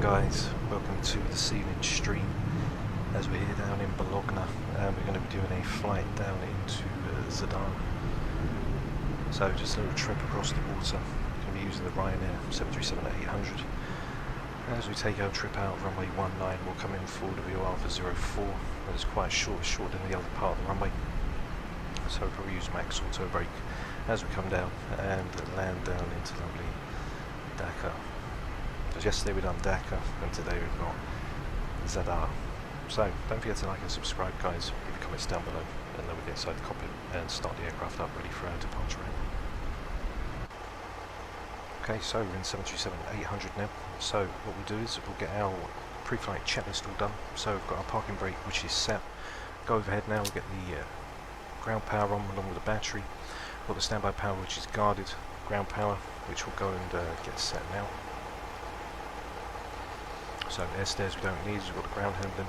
guys, welcome to the Scenic stream as we're here down in Bologna. We're going to be doing a flight down into Zadar. So just a little trip across the water. We're going to be using the Ryanair 737-800. As we take our trip out runway 19, we'll come in forward of your Alpha 04, but it's quite short in the other part of the runway. So we'll probably use max auto brake as we come down and land down into lovely Dakar. Because yesterday we done Dakar and today we've got Zadar. So don't forget to like and subscribe, guys. Leave your comments down below, and then we'll get inside the cockpit and start the aircraft up ready for our departure. Okay, so we're in 737-800 now. So what we'll do is we'll get our pre-flight checklist all done. So we've got our parking brake, which is set. Go overhead now. We'll get the ground power on along with the battery. We've got the standby power, which is guarded ground power, which will go and get set now. So air stairs we don't need, we've got the ground handling.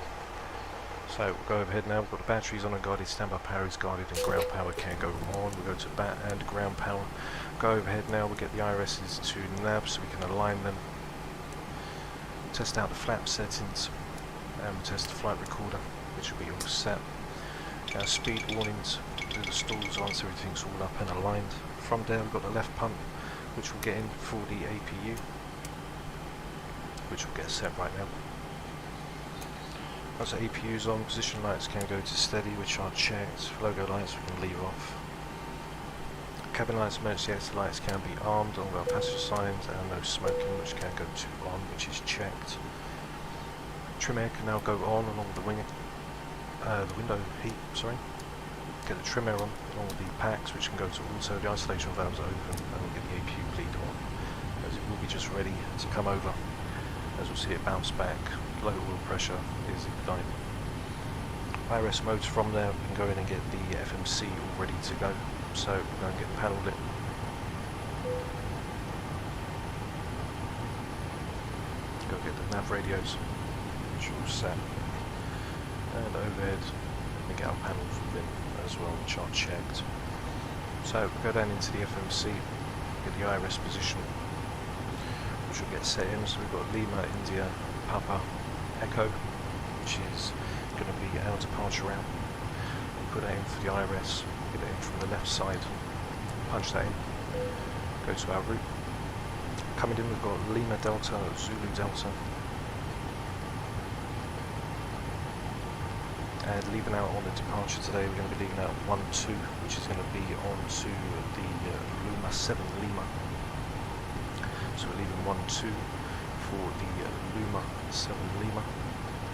So we'll go overhead now, we've got the batteries on and guarded, standby power is guarded and ground power can go on. We'll go to bat and ground power. Go overhead now, we'll get the IRSs to nav so we can align them. Test out the flap settings and we'll test the flight recorder, which will be all set. Our speed warnings, do the stalls once everything's all up and aligned. From there we've got the left pump, which will get in for the APU, which will get set right now. Once the APU is on, position lights can go to steady, which are checked. Logo lights we can leave off. Cabin lights, emergency exit lights can be armed, all our passenger signs, and no smoking, which can go to on, which is checked. Trim air can now go on along the wing, the window heat, sorry. Get the trim air on along with the packs, which can go to auto. The isolation valves are open, and we'll get the APU bleed on, as it will be just ready to come over. As we'll see it bounce back, low oil pressure is igniting. IRS modes from there, we can go in and get the FMC all ready to go. So we'll go and get the panel lit. Go get the nav radios, which are all set. And overhead, we get our panels in as well, which are checked. So we'll go down into the FMC, get the IRS position, which will get set in. So we've got Lima, India, Papa, Echo, which is going to be our departure route. We put that in for the IRS, get it in from the left side, punch that in, Go to our route. Coming in, we've got Lima Delta, Zulu Delta. And leaving out on the departure today, we're going to be leaving out 1-2, which is going to be on to the Lima 7 Lima. So we're leaving 1-2 for the Lima 7 Lima,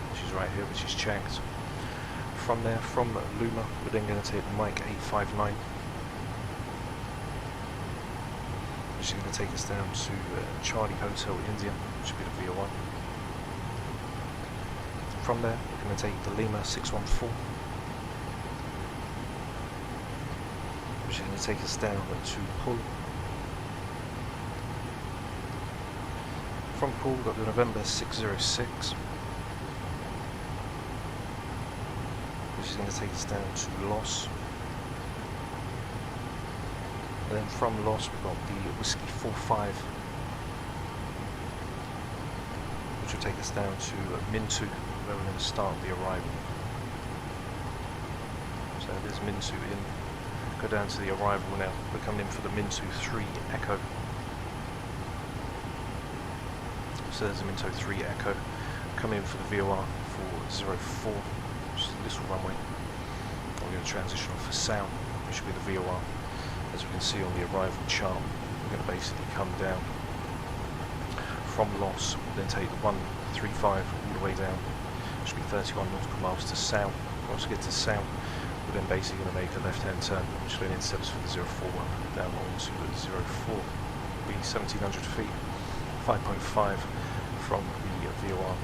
which is right here, which is checked. From there, from Lima, we're then going to take the Mike 859, which is going to take us down to Charlie Hotel India, which will be the VO1. From there, we're going to take the Lima 614, which is going to take us down to Poole. From Poole, we've got the November 606, which is going to take us down to Los. And then from Los, we've got the Whiskey 45, which will take us down to Mintu, where we're going to start the arrival. So there's Mintu in. Go down to the arrival now. We're coming in for the Mintu 3 Echo. So there's the Mintu 3 Echo. Coming in for the VOR for 04, which is a little runway. We're going to transition off for sound, which will be the VOR. As we can see on the arrival chart, we're going to basically come down from Los, then take the 135 all the way down, which will be 31 nautical miles to Sound. Once we get to Sound, we're then basically going to make a left-hand turn, which will then intercept us for the 041 down onto the 04. It'll be 1700 feet, 5.5 from the VOR.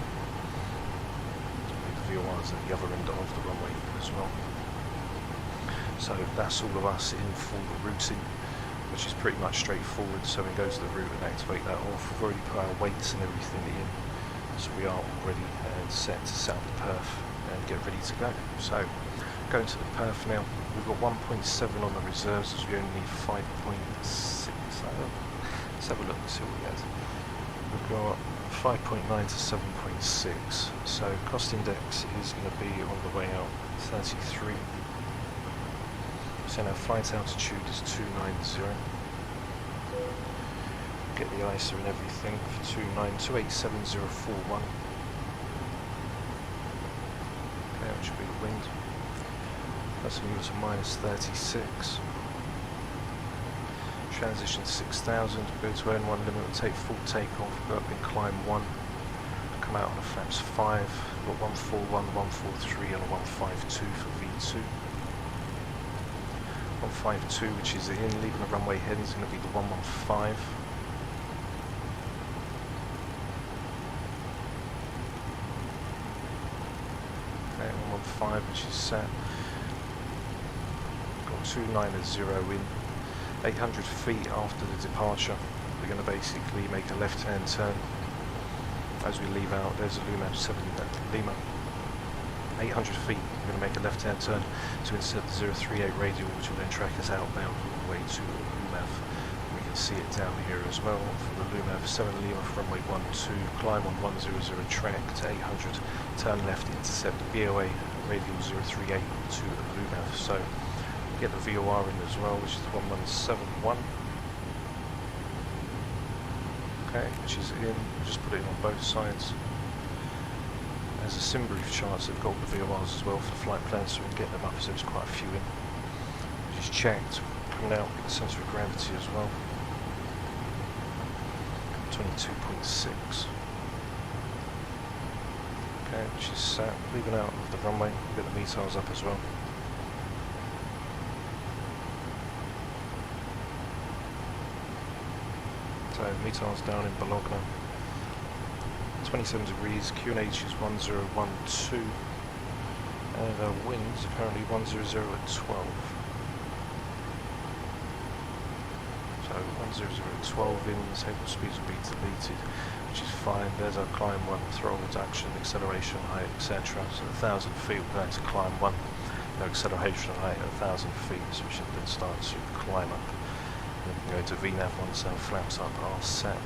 The VOR is at the other end of the runway as well. So that's all of us in full routing, which is pretty much straightforward. So we go to the route and activate that off. We've already put our weights and everything in, so we are already set to set up the perf and get ready to go. So going to the perf now, we've got 1.7 on the reserves, as we only need 5.6. Let's have a look and see what we get. We've got 5.9 to 7.6, so cost index is going to be on the way out 33. So now flight altitude is 290. Get the ISO and everything for 2877041. Okay, which will be the wind. That's going to minus 36. Transition 6000, go to N1 limit, take full takeoff, go up in climb 1, come out on the flaps 5, got 141, 143 and a 152 for V2. 152, which is in, leaving the runway heading is going to be the 115. Okay, 115, which is set. Got 290 in. 800 feet after the departure, we're going to basically make a left-hand turn. As we leave out, there's a Lima 7 Lima. 800 feet, we're going to make a left-hand turn to insert the 038 radial, which will then track us outbound all the way to Lumav. We can see it down here as well for the Lumav 7 Lima from runway 12, climb on 100 track to 800, turn left, intercept the BOA radial 038 to Lumav. So get the VOR in as well, which is the 1171. Okay, which is in, just put it in on both sides. There's a sim brief chart, so they've got all the VORs as well for the flight plan, so we can get them up, so there's quite a few in. Which is checked. Coming out, get the centre of gravity as well. 22.6. Okay, which is set. Leaving out of the runway, get the METARs up as well. So METARs down in Bologna. 27 degrees, QNH is 1012, and our winds apparently 100 at 12. So 100 at 12 in, table speeds will be deleted, which is fine. There's our climb 1, throttle reduction, acceleration height, etc. So 1,000 feet we're going to climb 1, no acceleration height at 1,000 feet, so we should then start to climb up. And then we can go into VNAV once our flaps up are set.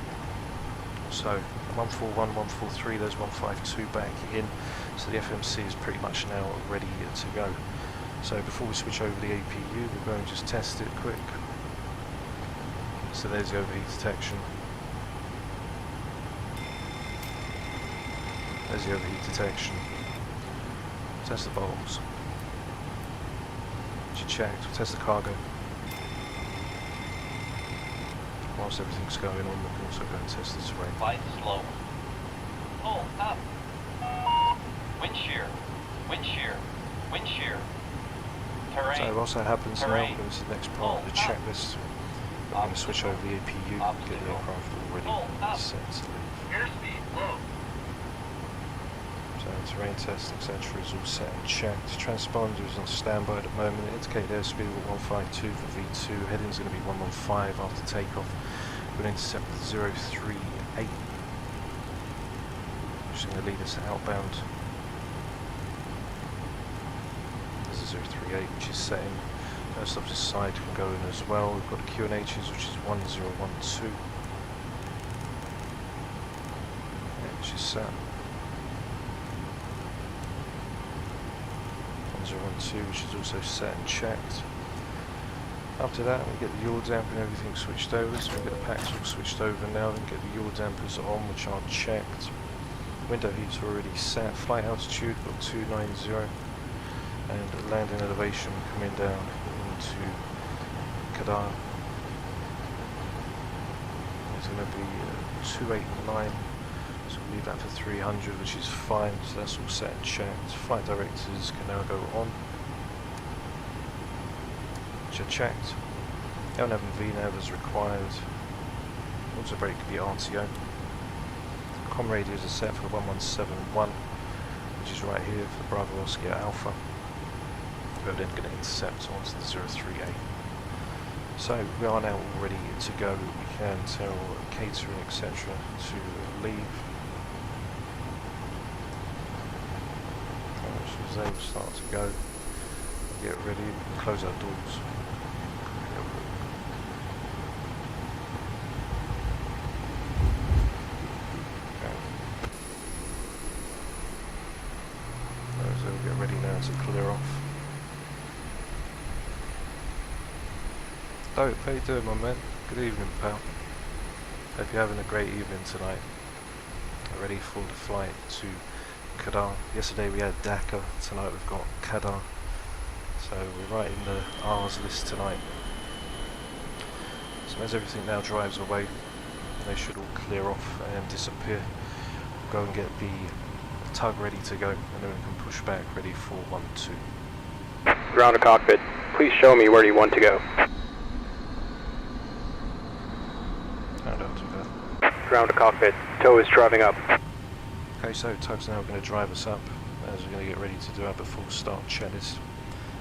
So 141, 143, there's 152 back in, so the FMC is pretty much now ready to go. So before we switch over the APU, we'll go and just test it quick. So there's the overheat detection. There's the overheat detection. Test the bulbs. Which you checked. We'll test the cargo. Whilst everything's going on, we can also go and test the terrain. Flight slow. Pull up. Wind shear. Wind shear. Wind shear. Terrain. So whilst that happens Terrain. now, we'll go to the next part of the checklist. We're going to switch over the APU, get the aircraft already set to leave. Airspeed low. So terrain test, etc. is all set and checked. Transponder is on standby at the moment. Indicate airspeed at 152 for V2. Heading's going to be 115 after takeoff. We're going to intercept 038, which is going to lead us outbound. This is 038, which is set in. First off this side can go in as well. We've got the QNHs, which is 1012, which is set. 1012, which is also set and checked. After that, we get the yaw damper and everything switched over, so we get the packs all switched over now, then get the yaw dampers on, which are checked. Window heats are already set. Flight altitude, got 290, and landing elevation coming down into Zadar. It's going to be 289. So we'll leave that for 300, which is fine, so that's all set and checked. Flight directors can now go on, which are checked. L11 VNAV is required. Auto brake can be RTO. Com radios are set for the 1171, which is right here for the Bravo Oscar Alpha. We're then going to intercept onto the 038. So we are now all ready to go. We can tell catering, etc. to leave. As they will start to go, get ready, we can close our doors. Okay. So we'll get ready now to clear off. Oh, how you doing, my man? Good evening, pal. Hope you're having a great evening tonight. Ready for the flight to Zadar. Yesterday we had Dhaka, tonight we've got Zadar. So we're right in the R's list tonight. So as everything now drives away, they should all clear off and disappear. We'll go and get the tug ready to go, and then we can push back ready for 1-2. Ground to cockpit. Please show me where you want to go. How do I do that? Ground to cockpit. Tow is driving up. Okay, so tug's now going to drive us up as we're going to get ready to do our before start checklist.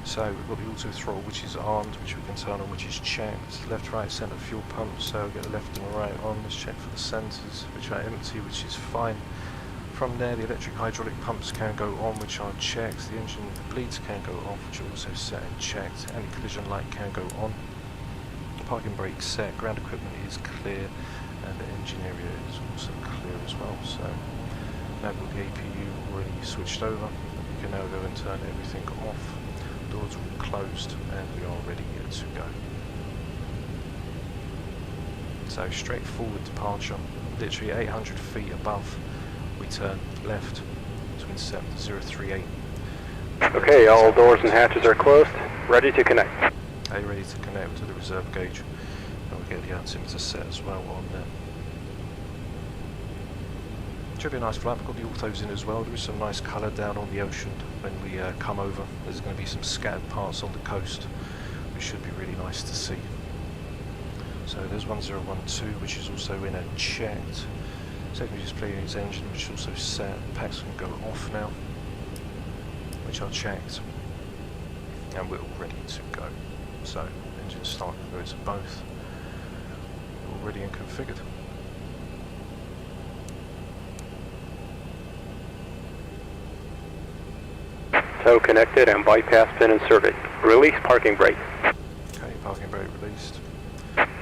So we've got the auto throttle, which is armed, which we can turn on, which is checked. Left, right, centre fuel pumps, so we'll get the left and the right on. Let's check for the centres, which are empty, which is fine. From there, the electric hydraulic pumps can go on, which are checked. The engine bleeds can go off, which are also set and checked. Anti-collision light can go on. Parking brake set. Ground equipment is clear, and the engine area is also clear as well. So now we've got the APU already switched over. We can now go and turn everything off. Doors are all closed, and we are ready to go. So straightforward departure. Literally 800 feet above. We turn left to intercept 038. Okay, all doors and hatches are closed. Ready to connect. Okay, ready to connect to the reserve gauge. And we'll get the altimeter set as well on there. Should be a nice flight. We've got the autos in as well. There is some nice colour down on the ocean when we come over. There's going to be some scattered parts on the coast, which should be really nice to see. So there's 1012, which is also in and checked. Secondary display unit's engine, which is also set. Packs can go off now, which are checked, and we're all ready to go. So engine start can go to both. All ready and configured. Tow connected and bypass pin inserted. Release parking brake. Okay, parking brake released.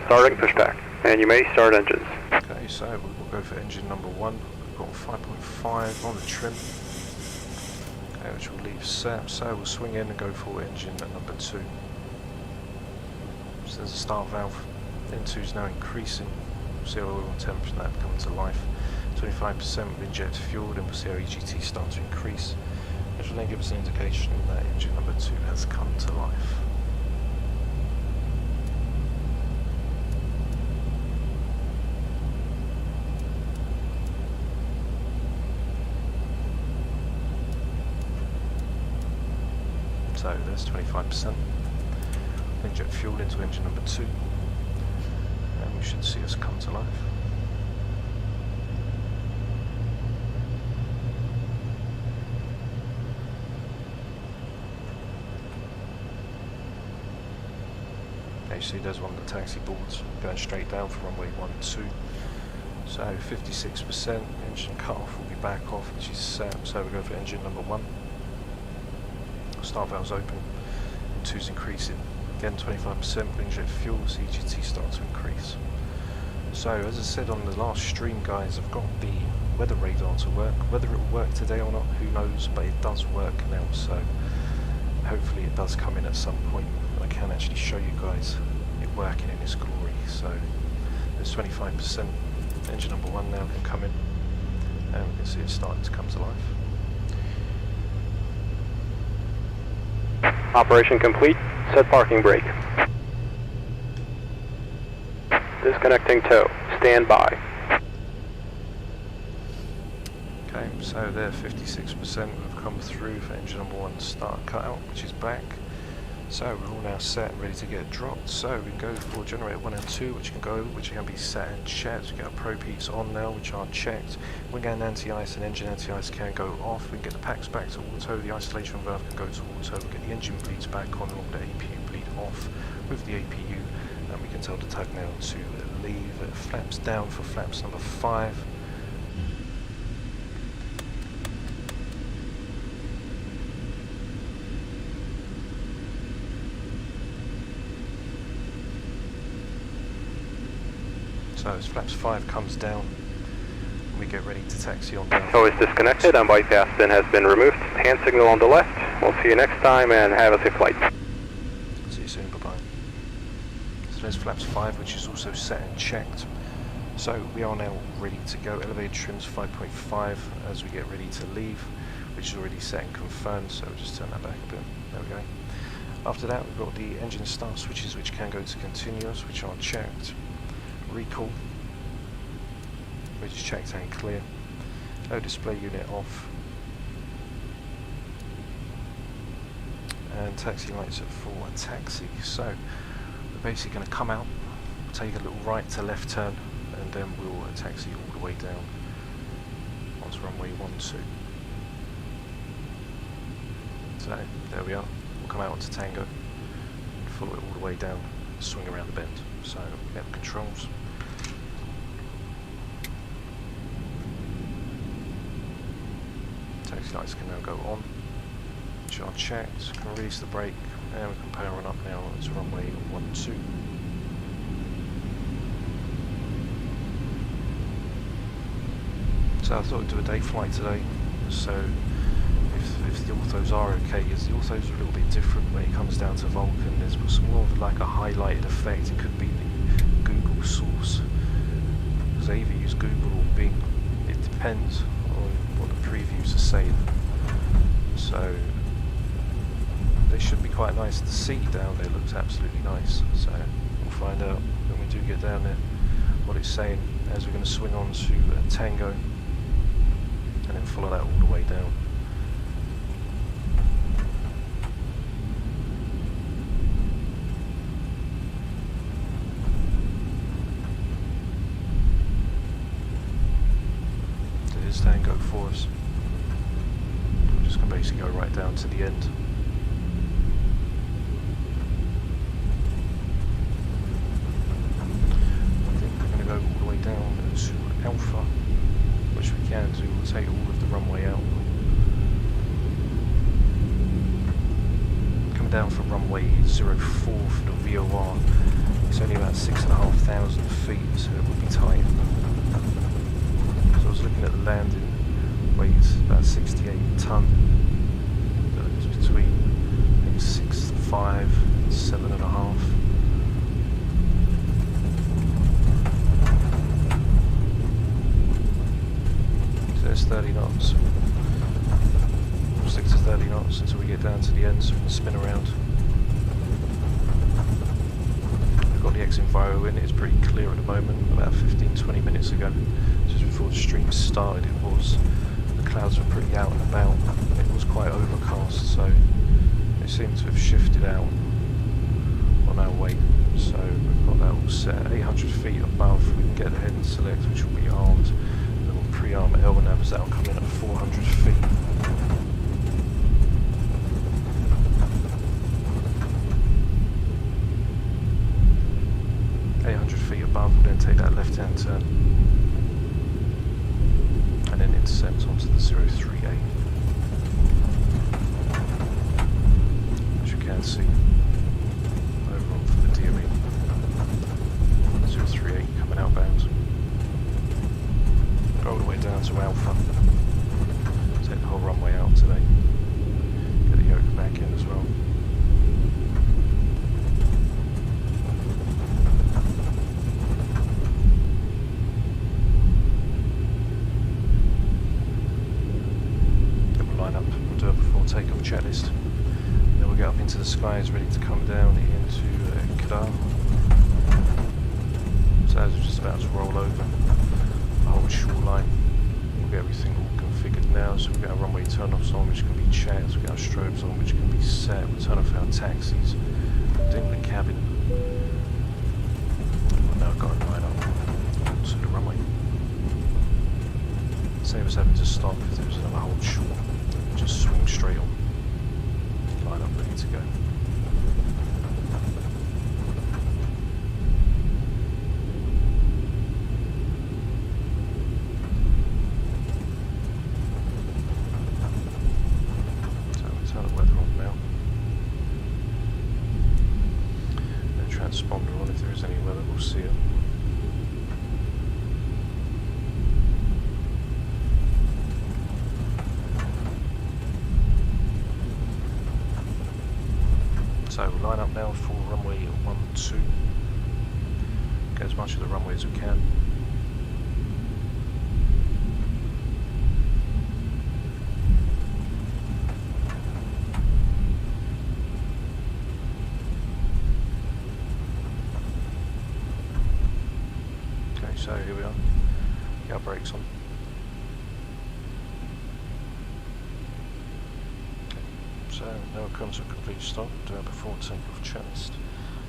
Starting pushback. And you may start engines. Okay, so we'll go for engine number 1. We've got 5.5 on the trim. Okay, which will leave set. So we'll swing in and go for engine number 2. So there's a start valve. N2 is now increasing. We'll see how oil and temperature that come to life. 25% with inject fuel, then we'll see how EGT start to increase, which will then give us an indication that engine number 2 has come to life. So there's 25%. Inject fuel into engine number 2, and we should see us come to life. You see there's one of the taxi boards going straight down from runway 12. So 56%, engine cut-off will be back off, which is set. So we go for engine number 1. Start valves open, 2's increasing. Again 25% with inject fuel, CGT starts to increase. So as I said on the last stream, guys, I've got the weather radar to work. Whether it will work today or not, who knows, but it does work now, so hopefully it does come in at some point. I can actually show you guys it working in its glory. So there's 25%. Engine number 1 now can come in, and we can see it starting to come to life. Operation complete. Set parking brake. Disconnecting tow. Stand by. Okay, so there 56% have come through for engine number 1 start cutout, which is back. So we're all now set and ready to get dropped. So we can go for generator 1 and 2, which can go over, which can be set and checked. We get our probe heats on now, which are checked. Wing and anti-ice and engine anti-ice can go off. We can get the packs back to auto. The isolation valve can go to auto. We get the engine bleeds back on, along with the APU bleed off with the APU. And we can tell the tug now to leave. Flaps down for flaps number 5. So as flaps 5 comes down, we get ready to taxi on down. Tow is disconnected and bypass pin has been removed. Hand signal on the left. We'll see you next time and have a safe flight. See you soon, bye bye. So there's flaps 5, which is also set and checked. So we are now ready to go. Elevator trims 5.5 as we get ready to leave, which is already set and confirmed. So we'll just turn that back a bit. There we go. After that, we've got the engine start switches, which can go to continuous, which are checked. Recall, which is checked and clear. No display unit off. And taxi lights at full taxi. So we're basically going to come out, take a little right to left turn, and then we'll taxi all the way down onto runway 12. So there we are. We'll come out onto Tango and follow it all the way down, swing around the bend. So we have the controls. Taxi lights can now go on, which are checked. Can release the brake, and we can power on up now to runway 12. So I thought I'd do a day flight today. So if the orthos are okay, because the orthos are a little bit different when it comes down to Vulcan. There's more of like a highlighted effect. It could be the Google source, because they either use Google or Bing. It depends on what the previews are saying. So they should be quite nice. The sea down there looks absolutely nice. So we'll find out when we do get down there what it's saying, as we're going to swing on to Tango and then follow that all the way down. Tango for us. We're just going to basically go right down to the end. I think we're going to go all the way down to Alpha, which we can do. We'll take all of the runway out. Coming down from runway 04 for the VOR. It's only about 6,500 feet, so it will be tight. I was looking at the landing weight, about 68 tonne. It's between I think 6.5 and 7.5. 30 knots. We'll stick to 30 knots until we get down to the end so we can spin around. We've got the X-Enviro in, it's pretty clear at the moment. About 15-20 minutes ago, just before the stream started, the clouds were pretty out and about. It was quite overcast, so they seem to have shifted out on our way. So we've got that all set at 800 feet above. We can get the head and select, which will be armed. And then we'll pre-arm LNAVs that will come in at 400 feet. Above, we'll then take that left-hand turn and then intercept onto the 038, as you can see over on for the DME. 038 coming outbound, go all the way down to Alpha, take the whole runway out today, get the yoke back in as well. Takeoff checklist. Then we'll get up into the skies, ready to come down into Zadar. So as we're just about to roll over the whole short line, we'll get everything all configured now. So we've got our runway turn-offs on, which can be checked. We've got our strobes on, which can be set. We'll turn off our taxis, dim the cabin. We've now got it right up to the runway. Save us having to stop if there was another hold short. Just swing straight on, line up, ready to go. So we'll turn the weather on now. The transponder on, if there is any weather, we'll see it. So we'll line up now for runway 12. Get as much of the runway as we can. Okay, so here we are. Get our brakes on. So now it comes to a complete stop, do our before takeoff checklist.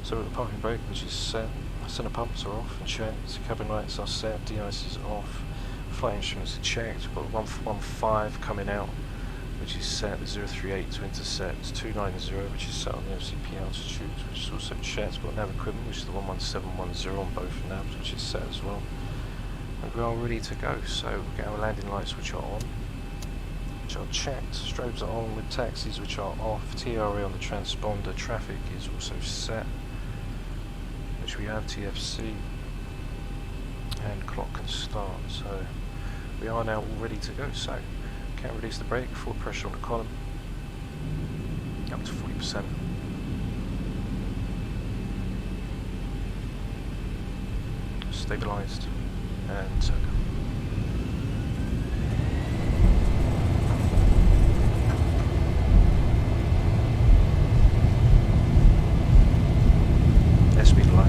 So we've got the parking brake, which is set, center pumps are off and checked, cabin lights are set, de-ice is off, flight instruments are checked, we've got 115 coming out, which is set, the 038 to intercept, 290 which is set on the OCP altitude, which is also checked, we've got nav equipment, which is the 11710 on both navs, which is set as well. And we are ready to go, so we've got our landing lights which are on, which are checked, strobes are on with taxis which are off, TRA on the transponder, traffic is also set, which we have TFC, and clock can start, so we are now all ready to go. So can't release the brake, full pressure on the column, up to 40%. Stabilised and go. Speed of life.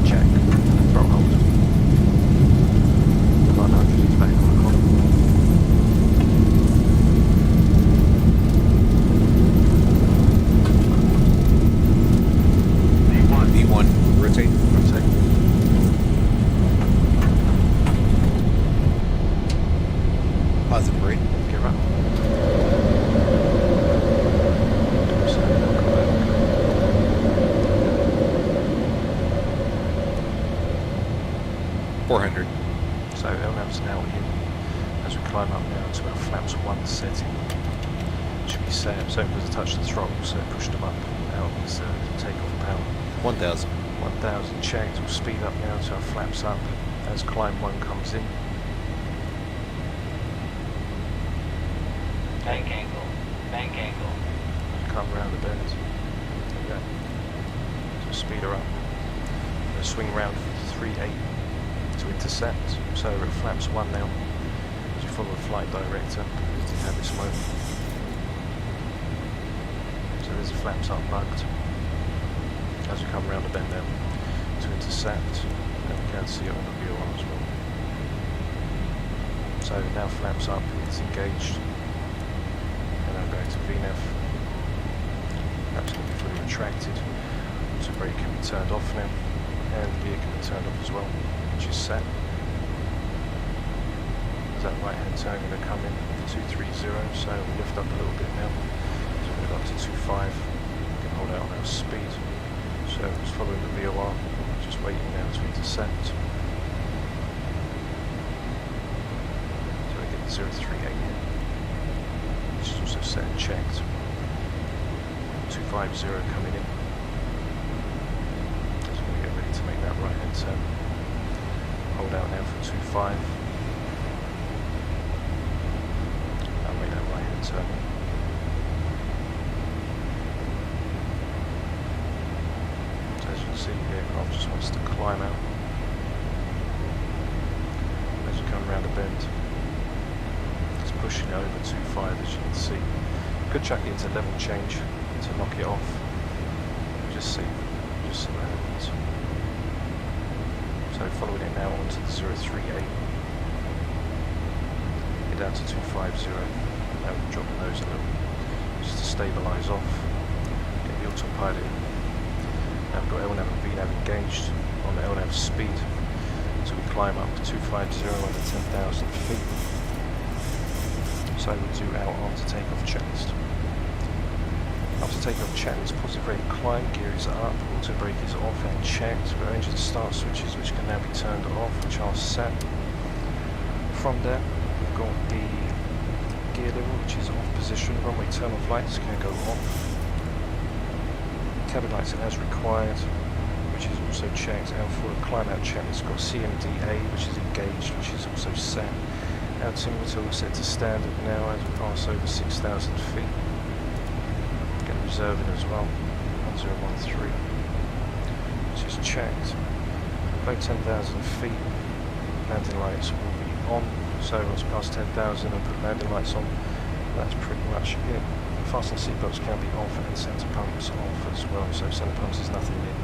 Check. Throttle hold. 900 is back on the column. V1, rotate. Rotate. Positive rate. Gear up. 400. So LNAV's now in as we climb up now to our flaps 1 setting. Should be set, so because I touched the throttle, so it pushed them up out of this takeoff power. 1000. 1000 checked, we'll speed up now to our flaps up as climb 1 comes in. Bank angle. Bank angle. Come around the bend. There we go. So speed her up. going to swing round 3-8 to intercept. So we're at flaps 1 now. As you follow the flight director at this moment. So there's the flaps unplugged. As we come round the bend now to intercept, and we can see it on the view as well. So now flaps up, it's engaged. And now going to VNAV. Flaps can be fully retracted. So brake can be turned off now. And the gear can be turned off as well, which is set. Is that right hand turn going to come in 230, so we lift up a little bit now. So we'll go up to 25. We can hold out on our speed. So just following the VOR, just waiting now to intercept. So we get the 038 in, which is also set and checked. 250 coming in. Just going to get ready to make that right hand turn. Hold out now for 25. I'll make that right hand turn. See, the aircraft just wants to climb out as you come around the bend. It's pushing over 2.5 as you can see. Could chuck it into level change to knock it off. Just see what happens. So following it now onto the 038. Get down to 250. Now we drop the nose a little just to stabilise off. Get the autopilot in. Now we've got LNAV and VNAV engaged on the LNAV speed, so we climb up to 250 under 10,000 feet. So we'll do our after takeoff checklist. After takeoff checklist, positive rate climb, gear is up, auto brake is off and checked. We've got engine start switches which can now be turned off, which are set. From there, we've got the gear level which is off position, runway terminal lights can go off. Cabin lights as required, which is also checked. And for the climb out check, it's got CMDA, which is engaged, which is also set. Altimeter all set to standard now as we pass over 6,000 feet. Get reserving as well, 1013, which is checked. Below 10,000 feet, landing lights will be on. So once we pass 10,000 and put landing lights on, that's pretty much it. Fasten seatbelts can be off and centre pumps off as well, so centre pumps is nothing in.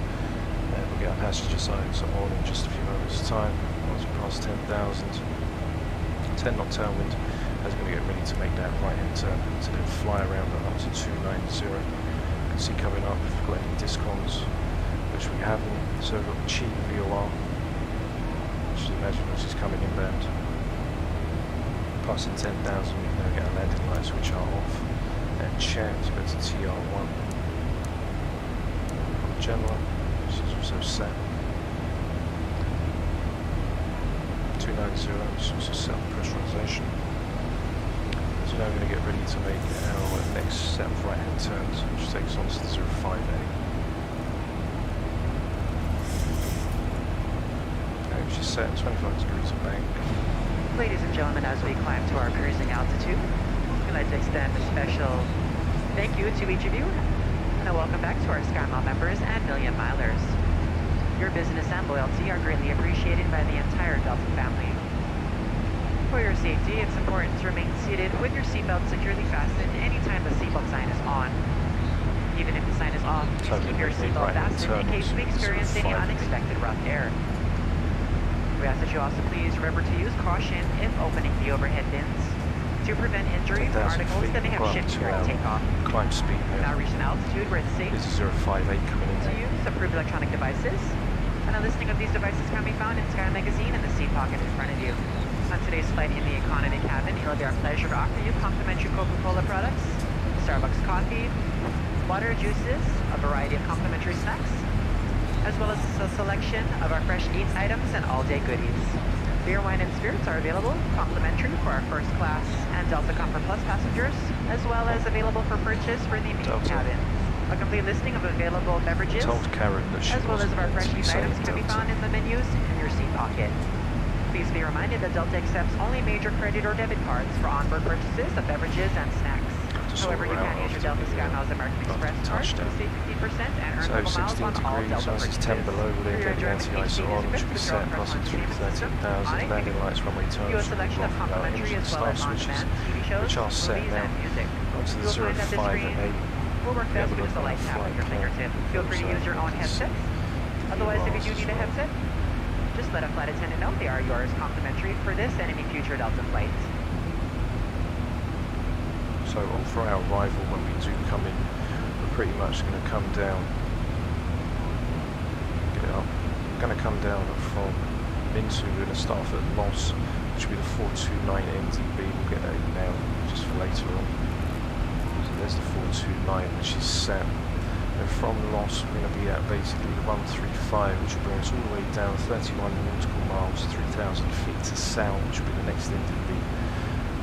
And we'll get our passenger sides on in just a few moments time. Once we pass 10,000, 10 knot tailwind, as we're going to get ready to make that right hand turn to then fly around up to 290. You can see coming up if we've got any discons, which we haven't. So we've got the cheap VOR, which is imagine this is coming inbound. Passing 10,000, we can now get our landing lights which are off. And checked, go to TR1. General, which is also set. 290, which is also set on pressurization. So now we're going to get ready to make our next set of right hand turns, which takes us on to the 05A. Okay, which is set 25 degrees of bank. Ladies and gentlemen, as we climb to our cruising altitude, I'd like to extend a special thank you to each of you, and a welcome back to our SkyMile members and Million Milers. Your business and loyalty are greatly appreciated by the entire Delta family. For your safety, it's important to remain seated with your seatbelt securely fastened anytime the seatbelt sign is on. Even if the sign is off, just keep your seatbelt fastened in case we experience any unexpected rough air. We ask that you also please remember to use caution if opening the overhead bins, to prevent injury from articles that may have shifted during takeoff. Climb speed now. Now reach an altitude where it's safe This is 058 coming in. to use approved electronic devices. And a listing of these devices can be found in Sky Magazine in the seat pocket in front of you. On today's flight in the economy cabin, it'll be our pleasure to offer you complimentary Coca-Cola products, Starbucks coffee, water, juices, a variety of complimentary snacks, as well as a selection of our fresh eats items and all-day goodies. Beer, wine, and spirits are available, complimentary for our first class and Delta Comfort Plus passengers, as well as available for purchase for the main cabin. A complete listing of available beverages, as well as of our fresh eats items can be found in the menus in your seat pocket. Please be reminded that Delta accepts only major credit or debit cards for onboard purchases of beverages and snacks. just However, you we're out can use your after Delta the, SkyMiles American after Express the card to touchdown. save 50% and earn So double miles 16 on all degrees, Delta once it's 10 purchases. below, we'll For then your get the enjoyment, anti-ice HC on, is which equipped will be with set, drone passing cross-country through safety system, 13,000, landing lights, runway turns, View a selection of our complimentary engine as well start as switches, on-demand TV shows, which are set movies, now and music. onto the You'll find that 05 this screen and 8. will work We have best a with look just a on light the tap flight with your plan. fingertip. Feel free to use your own headset. Otherwise, if you do need a headset, just let a flight attendant know they are yours complimentary for this and any future Delta flights. So for our arrival, when we do come in, we're pretty much going to come down, get it up, we're going to come down from into, we're going to start off at LOS, which will be the 429 NDB, we'll get that in now, just for later on. So there's the 429, which is set. And from LOS, we're going to be at basically the 135, which will bring us all the way down 31 nautical miles, 3,000 feet to Sal, which will be the next NDB.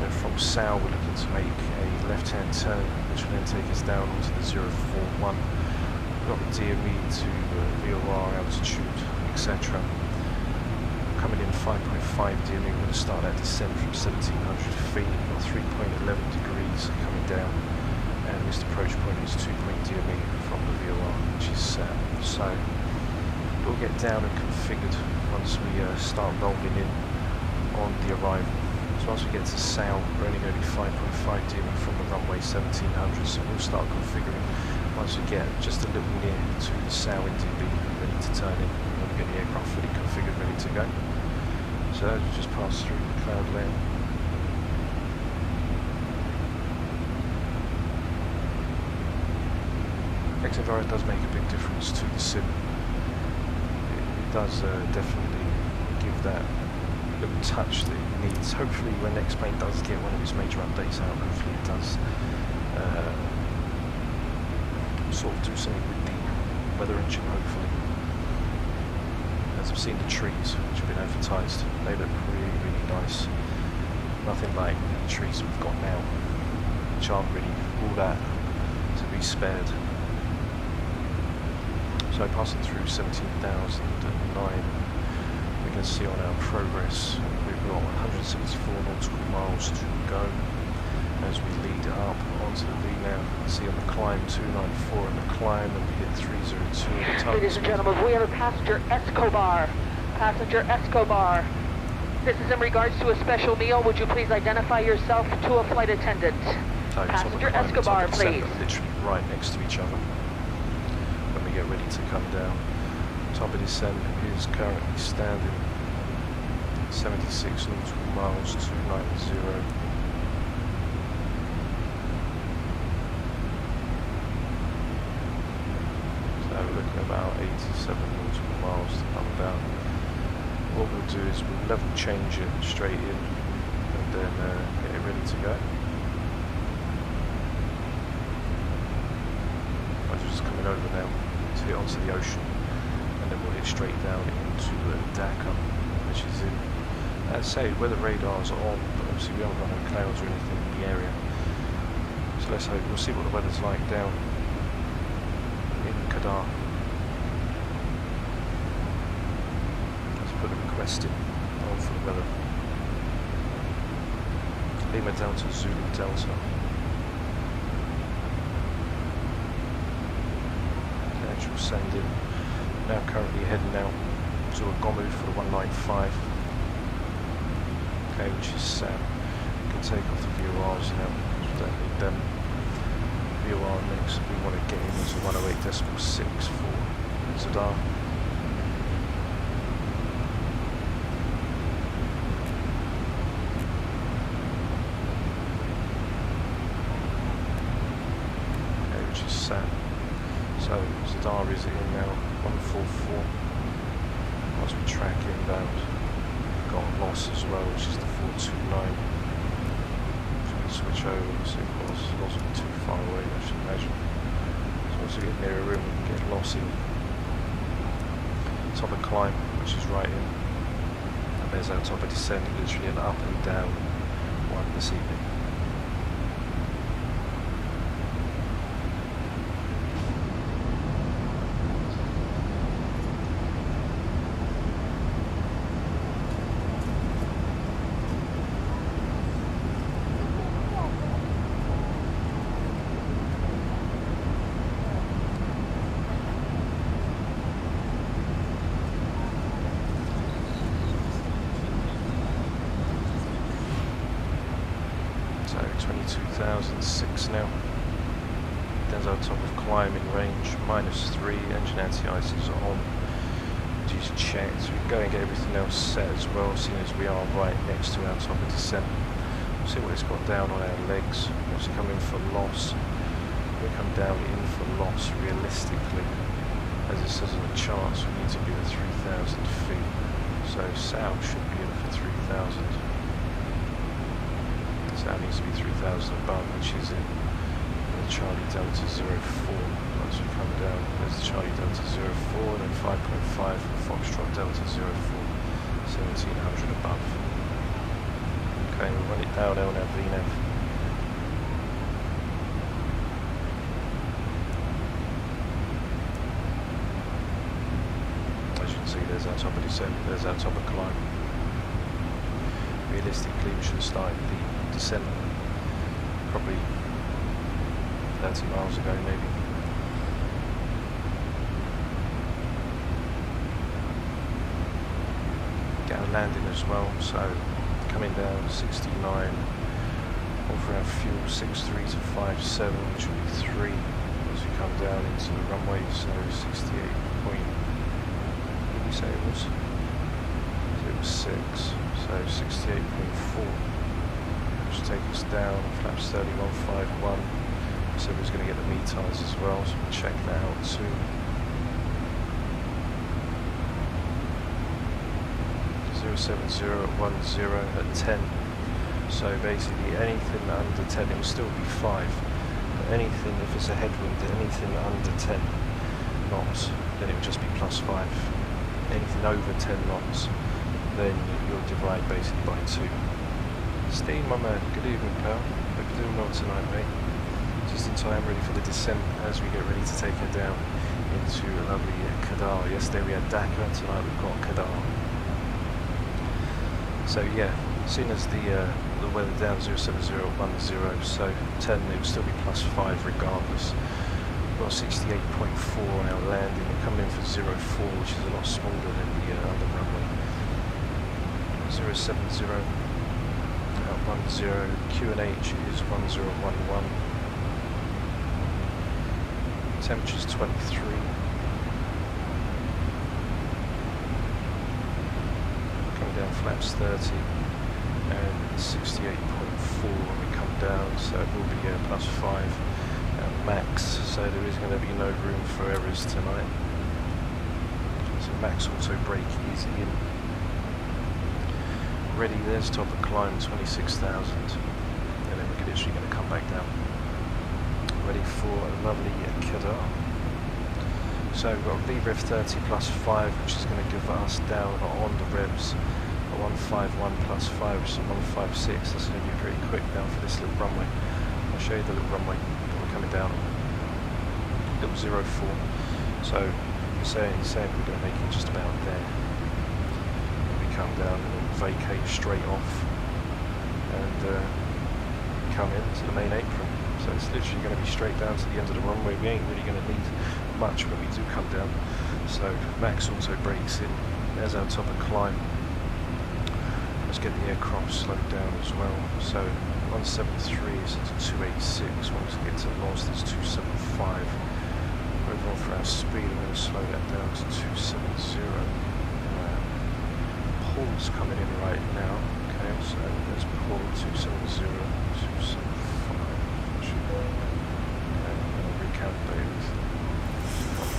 And from Sal, we're looking to make a left-hand turn, which will then take us down onto the 041. We've got the DME to VOR altitude, etc. Coming in 5.5 DME, we're going to start that descent from 1,700 feet. We've got 3.11 degrees coming down, and missed approach point is 2 DME from the VOR, which is set. So we'll get down and configured once we start rolling in on the arrival. So once we get to Sal, we're only going to be 5.5 DME from the runway 1700, so we'll start configuring once we get just a little near to the Sal NDB, ready to turn in, and we'll get the aircraft fully configured, ready to go. So we just pass through the cloud layer. X-Enviro does make a big difference to the sim. It does definitely give that little touch that it needs. Hopefully when X-Plane does get one of its major updates out, hopefully it does sort of do something with the weather engine, hopefully. As I've seen the trees which have been advertised, they look really, really nice. Nothing like the trees we've got now, which aren't really all that to be spared. So passing through 17,009, we can see on our progress we've got 174 nautical miles to go as we lead up onto the VNAV. See on the climb 294 on the climb, and we hit 302 at the top. Ladies and gentlemen, we have a passenger Escobar. Passenger Escobar. This is in regards to a special meal. Would you please identify yourself to a flight attendant? So Passenger Escobar, please. Literally right next to each other. When we get ready to come down, top of descent is currently standing 76 nautical miles, 290. So we're looking at about 87 nautical miles to come down. What we'll do is we'll level change it straight in and then get it ready to go. I'm just coming over now to get onto the ocean, and then we'll hit straight down into Dakar, which is in, as I say, weather radars are on, but obviously we haven't got no clouds or anything in the area. So let's hope, we'll see what the weather's like down in Kadar. Let's put a request in on for the weather. Lima Delta, Zulu Delta. Actual send in. Now currently heading out to a Gomu for the 195. Okay, which is set. We can take off the VORs now, because we don't need them. VOR next, we want to get in as a 108.6 for Zadar. Okay, which is set. So Zadar is in now, 144. Once we track inbound, we've got a loss as well, which is the 429. So we switch over, so loss will be too far away, I should imagine. So once we get near a rim, we can get lossy. Top of climb, which is right in. And there's our top of descent, literally an up and down one this evening. 2006 now. There's our top of climbing range, -3, engine anti-ice is on. Just checked, we can go and get everything else set as well, seeing as we are right next to our top of descent. See what it's got down on our legs. What's coming for loss? We come down in for loss realistically. As it says on the charts, we need to be at 3,000 feet. So south should be in for 3,000. South needs to be 3,000 above, which is in Charlie Delta 04. Once we come down, there's the Charlie Delta 04, then 5.5 for Foxtrot Delta 04, 1700 above. Okay, we'll run it down on our VNAV. As you can see, there's our top of descent, there's our top of climb. Realistically, we should have started the descent probably 30 miles ago, maybe. Get our landing as well, so coming down 69, offer our fuel 63 to 57, which will be 3 as we come down into the runway, so 68 point, what did we say it was? It was 6, so 68.4, which will take us down, flaps 3151. So we're going to get the METARs as well, so we'll check that out too. 070 at 10 at 10. So basically anything under 10, it will still be 5. But anything, if it's a headwind, anything under 10 knots, then it will just be +5. Anything over 10 knots, then you'll divide basically by 2. Steve, my man, good evening, pal. Hope you're doing well tonight, mate. Just in time, ready for the descent as we get ready to take her down into a lovely Kadar. Yesterday we had Dakar, tonight we've got Kadar. So yeah, seeing as the weather down 07010, so 10 it will still be +5 regardless. We've got 68.4 on our landing, we're coming in for 04, which is a lot smaller than the other runway. 070 at 10, QNH is 1011. Temperature's 23. Coming down flaps 30 and 68.4 when we come down, so it will be +5 max, so there is going to be no room for errors tonight. So max auto brake is in. Ready, there's top of climb 26,000, and then we're literally going to come back down. Ready for a lovely Kadar. So we've got VREV 30 +5, which is going to give us down on the revs a 151 +5, which is a 156. That's going to be pretty quick down for this little runway. I'll show you the little runway that we're coming down on. Little 04. So you're saying we're going to make it just about there. We come down and then vacate straight off and come into the main apron. So it's literally going to be straight down to the end of the runway. We ain't really going to need much when we do come down. So max auto brakes in. There's our top of climb. Let's get the aircraft slowed down as well. So 173 is into 286. Once we get to Lost, it's 275. Overall for our speed, I'm going to slow that down to 270. Paul's coming in right now. Okay, so there's Paul 270, 275. Recalculate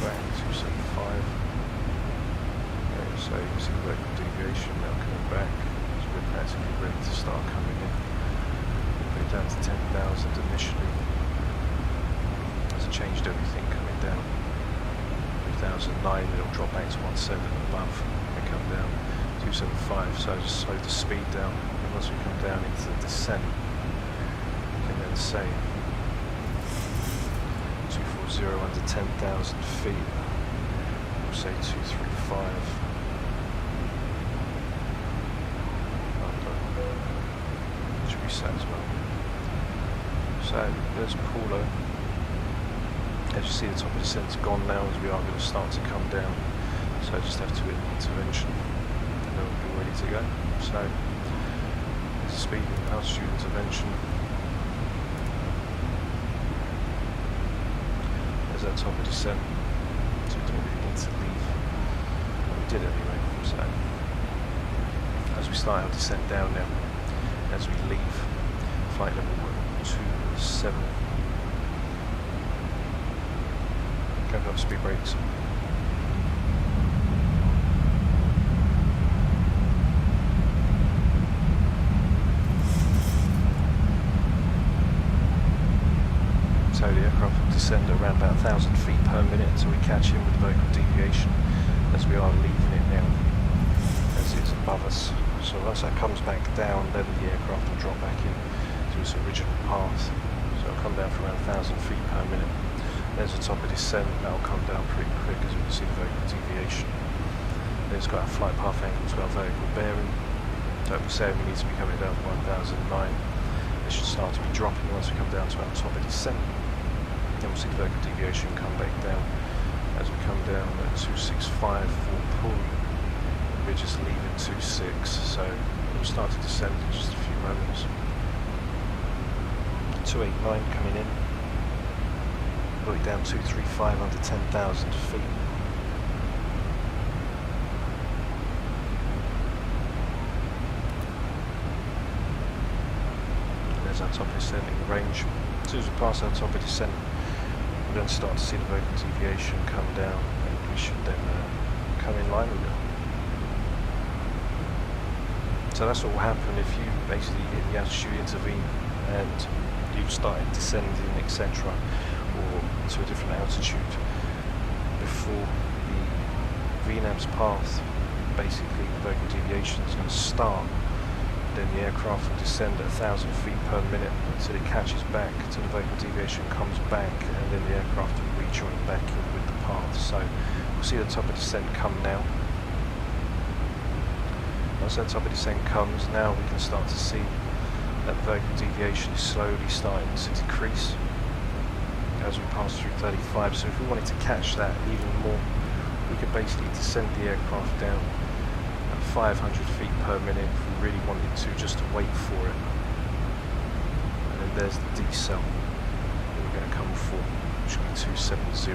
back 275. Okay, so you can see the vertical deviation now coming back. So we're practically ready to start coming in. We'll put it down to 10,000 initially. It's changed everything coming down. 2009, it'll drop back to 17 above and come down 275. So I just slow the speed down. And once we come down into the descent, we can then say 240 under 10,000 feet, we'll say 235 under, should be set as well. So there's Paulo. As you see, the top of the descent's gone now as we are going to start to come down, so I just have to hit intervention and then we'll be ready to go. So there's speed and altitude intervention. There's that top of descent. So we don't really need to leave. Well, we did anyway. So as we start our descent down now, as we leave flight level 27, go up speed brakes. So the aircraft will descend at around about 1,000 feet per minute until we catch him with vertical deviation as we are leaving it now, as it's above us. So once that comes back down, then the aircraft will drop back in to its original path. So it'll come down for around 1,000 feet per minute. There's the top of descent, that'll come down pretty quick as we can see the vertical deviation. Then it's got a flight path angle 12 vertical bearing. So we say we need to be coming down to 1009. It should start to be dropping once we come down to our top of descent. Then we'll see the vertical deviation come back down as we come down at 265 for pull. We're just leaving 26, so we'll start to descend in just a few moments. 289 coming in. Going down 235 under 10,000 feet. There's our top descending range. As soon as we pass our top of descent, we'll then start to see the vertical deviation come down, and we should then come in line with it. So that's what will happen if you basically hit the altitude, intervene, and you've started descending, etc., or to a different altitude before the VNAV's path, basically the vertical deviation is going to start. Then the aircraft will descend at 1,000 feet per minute until it catches back, until the vertical deviation comes back, and then the aircraft will rejoin back in with the path. So we'll see the top of descent come now. Once that top of descent comes, now we can start to see that the vertical deviation is slowly starting to decrease as we pass through 35. So if we wanted to catch that even more, we could basically descend the aircraft down at 500 feet per minute if we really wanted to, just to wait for it. And then there's the decel that we're going to come for, which will be 270.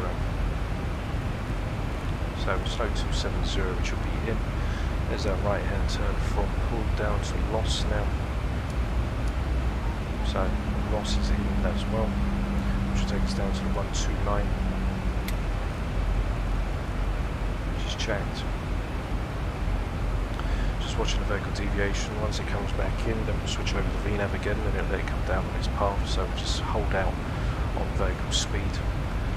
So we'll slow 270, which will be in. There's that right hand turn from pull down to loss now. So loss is in as well, which will take us down to the 129, which is checked. Just watching the vertical deviation. Once it comes back in, then we'll switch over to VNAV again, and it'll let it come down on its path. So we'll just hold out on vertical speed.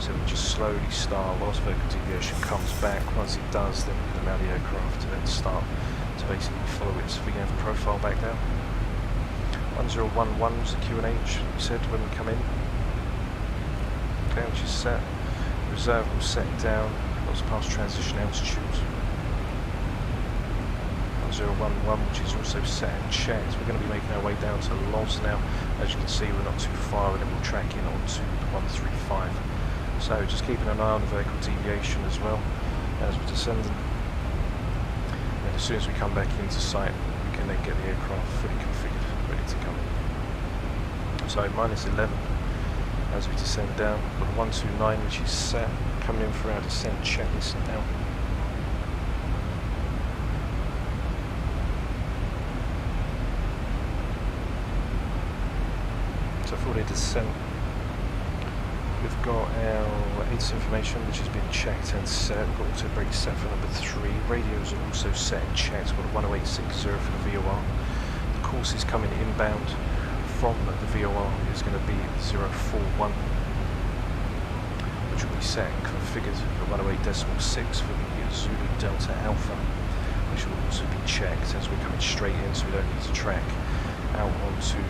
So we just slowly start whilst vertical deviation comes back. Once it does, then we can allow the aircraft to then start to basically follow its VNAV profile back down. 1011 was the QNH, we said, when we come in. Okay, which is set. Reserve will set down, that's past transition altitude. 1011, which is also set and checked. We're going to be making our way down to LOS now. As you can see, we're not too far, and then we'll track in onto the 135. So just keeping an eye on the vertical deviation as well as we're descending. And as soon as we come back into sight, we can then get the aircraft fully configured, ready to come in. So minus 11 as we descend down. We've got 129, which is set, coming in for our descent checklist now. So for the descent, we've got our ATIS information, which has been checked and set. We've got auto brake set for number 3. Radios are also set and checked. We've got a 10860 for the VOR. The course is coming inbound from the VOR is going to be 041, which will be set and configured at 108.6 for the Zulu Delta Alpha, which will also be checked as we're coming straight in, so we don't need to track out onto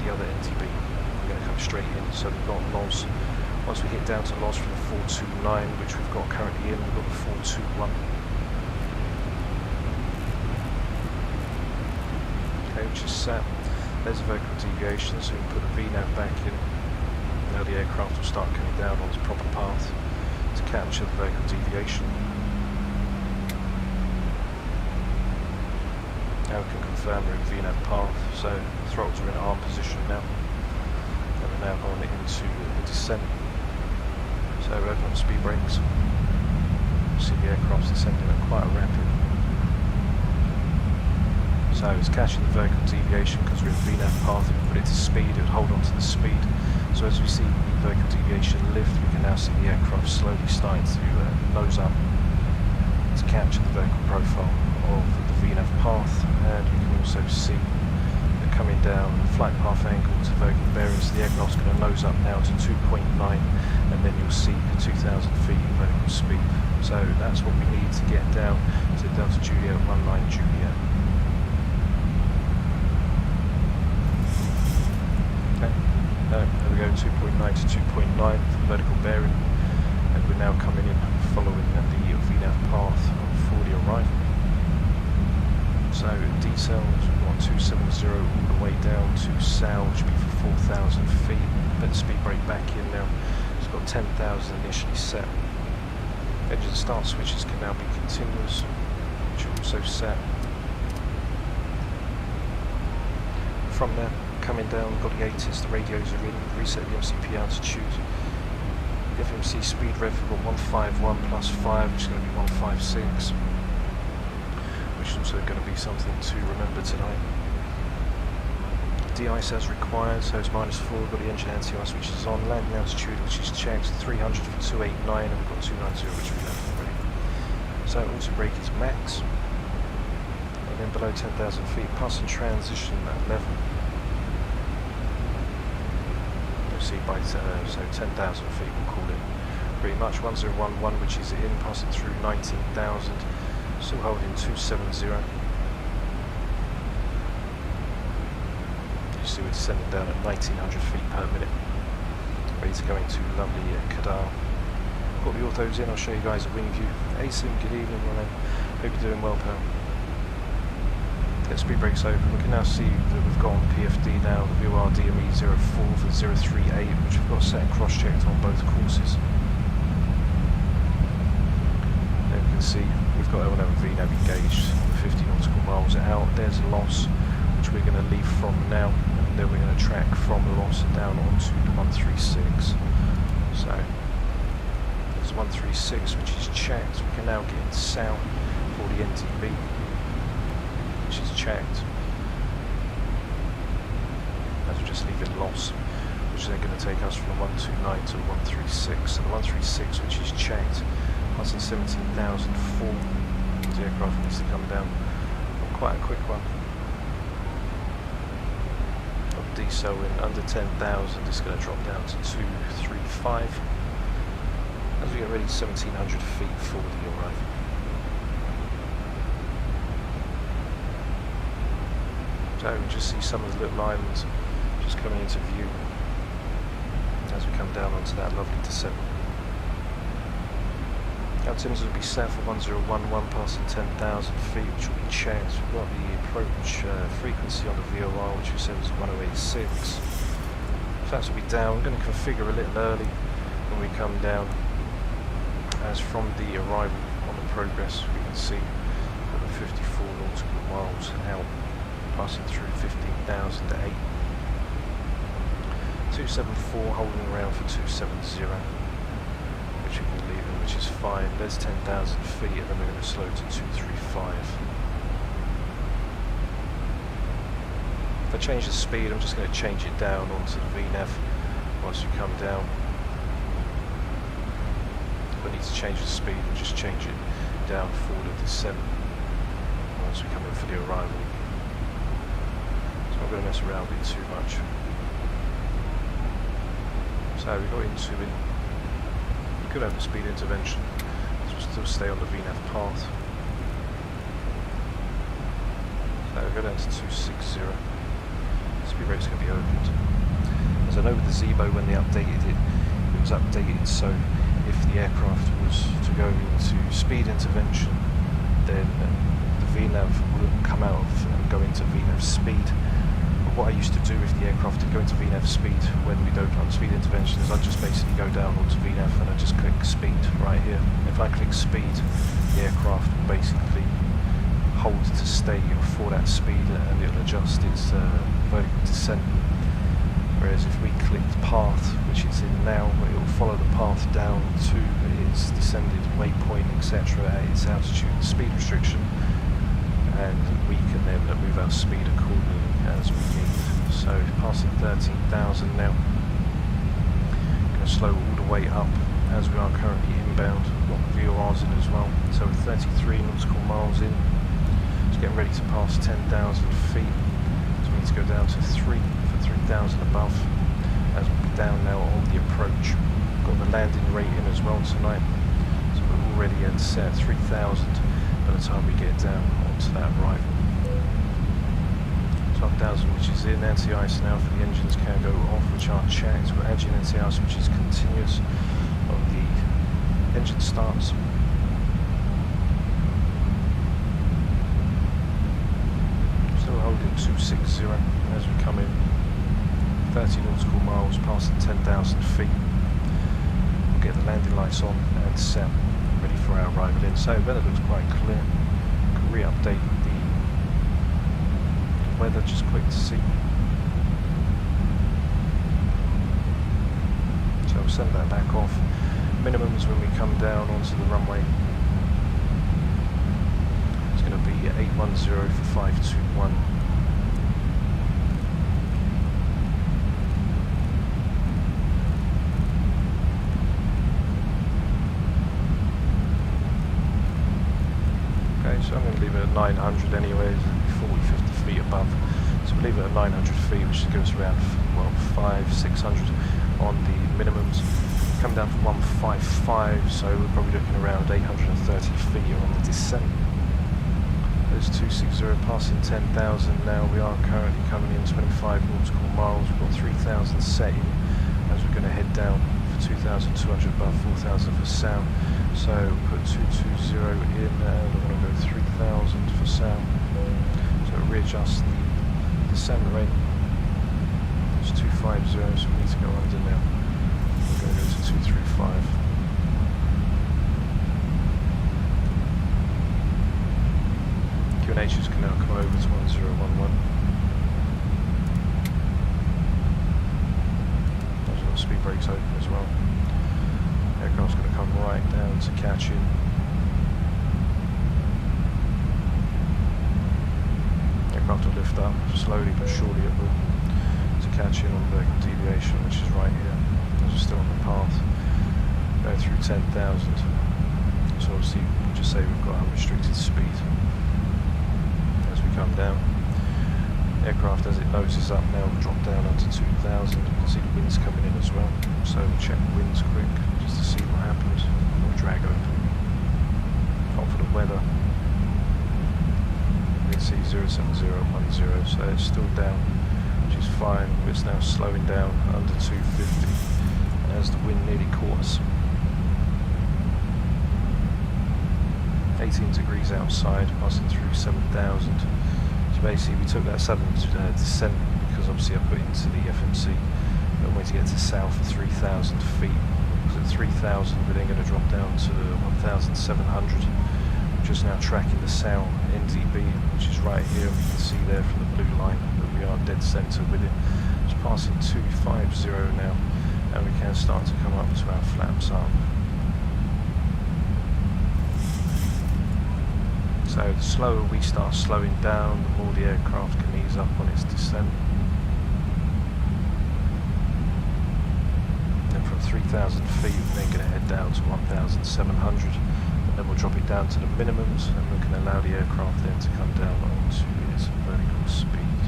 the other NTB. We're going to come straight in, so we've got LOS. Once we hit down to LOS from the 429, which we've got currently in, we've got the 421. Okay, which is set. There's a vertical deviation, so we can put the VNAV back in. Now the aircraft will start coming down on its proper path to capture the vertical deviation. Now we can confirm we're in VNAV path, so throttles are in arm position now. And we're now going into the descent. So open up speed brakes. See the aircraft's descending at quite a rapid. So it's catching the vertical deviation because we're in VNAV path. If we put it to speed, it would hold on to the speed. So as we see the vertical deviation lift, we can now see the aircraft slowly starting to nose up to capture the vertical profile of the VNAV path. And we can also see that coming down the flight path angle to vertical bearings, the aircraft's going to nose up now to 2.9, and then you'll see 2,000 feet of vertical speed. So that's what we need to get down to Delta Juliet 19 Juliet. Okay, there we go, 2.9 to 2.9 for the vertical bearing, and we're now coming in following the VNAV path for the arrival. So decels, we've got 270 all the way down to Sal, which will be for 4,000 feet. Put the speed brake back in now. It's got 10,000 initially set. Engine start switches can now be continuous, which are also set. From there, coming down, got the ATIS, the radios are in, reset the MCP altitude. The FMC speed rev, we've got 151 plus 5, which is going to be 156, which is also going to be something to remember tonight. De-ice as required, so it's -4, we've got the engine anti-ice which is on, landing altitude which is checked, 300 for 289, and we've got 290 which we left already. So auto brake is max, and then below 10,000 feet, pass and transition at level. You'll see by, so 10,000 feet we'll call it pretty much, 1011 which is in, passing through 19,000, still holding 270. So we're descending down at 1900 feet per minute, ready to go into lovely Kadar. Got the orthos in, I'll show you guys a wing view. Asim, good evening, my man. Hope you're doing well, pal. Get speed brakes open. We can now see that we've got on PFD now the VOR DME 04 for 038, which we've got set and cross-checked on both courses. Then we can see we've got L11 VNAV engaged 50 nautical miles out. There's a loss, which we're going to leave from now, and then we're going to track from the loss down onto the 136. So there's 136 which is checked. We can now get into sound for the NTB, which is checked, as we're just leaving loss, which is then going to take us from 129 to 136. So the 136 which is checked, passing 17,004, the aircraft needs to come down on quite a quick one. So in under 10,000, it's going to drop down to 235 as we get ready 1,700 feet for the arrival. So we just see some of the little islands just coming into view as we come down onto that lovely descent. Altimeters will be set for 1011, passing 10,000 feet, which will be checked. We've got the approach frequency on the VOR, which we said was 1086. Flaps will be down. I'm going to configure a little early when we come down, as from the arrival on the progress we can see that we're 54 nautical miles out, passing through 15,000 to 8. 274 holding around for 270. Which we can leave in, which is fine. There's 10,000 feet, and then we're going to slow to 235. If I change the speed, I'm just going to change it down onto the VNAV once we come down. If I need to change the speed, we'll just change it down for the descent once we come in for the arrival. So I'm not going to mess around with it too much. So we got into it. Could have a speed intervention, so we'll still stay on the VNAV path. So we'll go down to 260. Speed rate's going to be opened. As I know with the Zibo, when they updated it, it was updated so if the aircraft was to go into speed intervention, then the VNAV wouldn't come out and go into VNAV speed. What I used to do if the aircraft did go into VNAV speed when we don't run speed intervention is I'd just basically go down onto VNAV and I just click speed right here. If I click speed, the aircraft will basically hold to stay for that speed and it'll adjust its vertical descent Whereas if we click the path, which it's in now, it will follow the path down to its descended waypoint, etc. at its altitude and speed restriction, and we can then move our speed accordingly as we need. So passing 13,000 now. Going to slow all the way up as we are currently inbound. We've got the VORs in as well. So we're 33 nautical miles in. Just getting ready to pass 10,000 feet. So we need to go down to 3 for 3,000 above. As we'll be down now on the approach. We've got the landing rate in as well tonight. So we're already at set 3,000 by the time we get down onto that arrival. 12,000 which is in. anti-ice now for the engines can go off, which are checked. We're engine anti-ice which is continuous on the engine starts. Still holding 260 as we come in. 30 nautical miles, passing 10,000 feet. We'll get the landing lights on and set, ready for our arrival in. So weather looks quite clear. We can re-update the weather just quick to see. So we'll send that back off. Minimums when we come down onto the runway. It's going to be 810 for 521. So I'm going to leave it at 900 anyways, 40-50 feet above. So we'll leave it at 900 feet, which goes around, well, 500-600 on the minimums. Come down to 155, so we're probably looking around 830 feet on the descent. There's 260 passing 10,000 now. We are currently coming in 25 nautical miles. We've got 3,000 set in as we're going to head down for 2,200 above, 4,000 for sound. So put 220 in and I'm going to go 3,000 for sound. So readjust the descent rate. It's 250, so we need to go under now. We're going to go to 235. QNHs can now come over to 1011. There's got speed brakes open as well. Aircraft's going to come right down to catch in. Aircraft will lift up slowly but surely it will to catch in on the deviation, which is right here. As we're still on the path, going through 10,000. So obviously we'll just say we've got unrestricted speed as we come down. Aircraft, as it noses up now, will drop down onto 2,000. You can see the winds coming in as well. So we'll check the winds quick just to see what happens. We'll drag open. Not for the weather. You can see 07010, so it's still down, which is fine. It's now slowing down under 250 as the wind nearly caught us. 18 degrees outside, passing through 7,000. Basically we took that sudden descent because obviously I put into the FMC, but wanted to get to south for 3,000 feet. Because at 3,000 we're then going to drop down to 1,700. We're just now tracking the sound NDB, which is right here. We can see there from the blue line that we are dead centre with it. It's passing 250 now, and we can start to come up to our flaps up. So the slower we start slowing down, the more the aircraft can ease up on its descent. Then from 3,000 feet we're then going to head down to 1,700, and then we'll drop it down to the minimums, and we can allow the aircraft then to come down onto its vertical speed.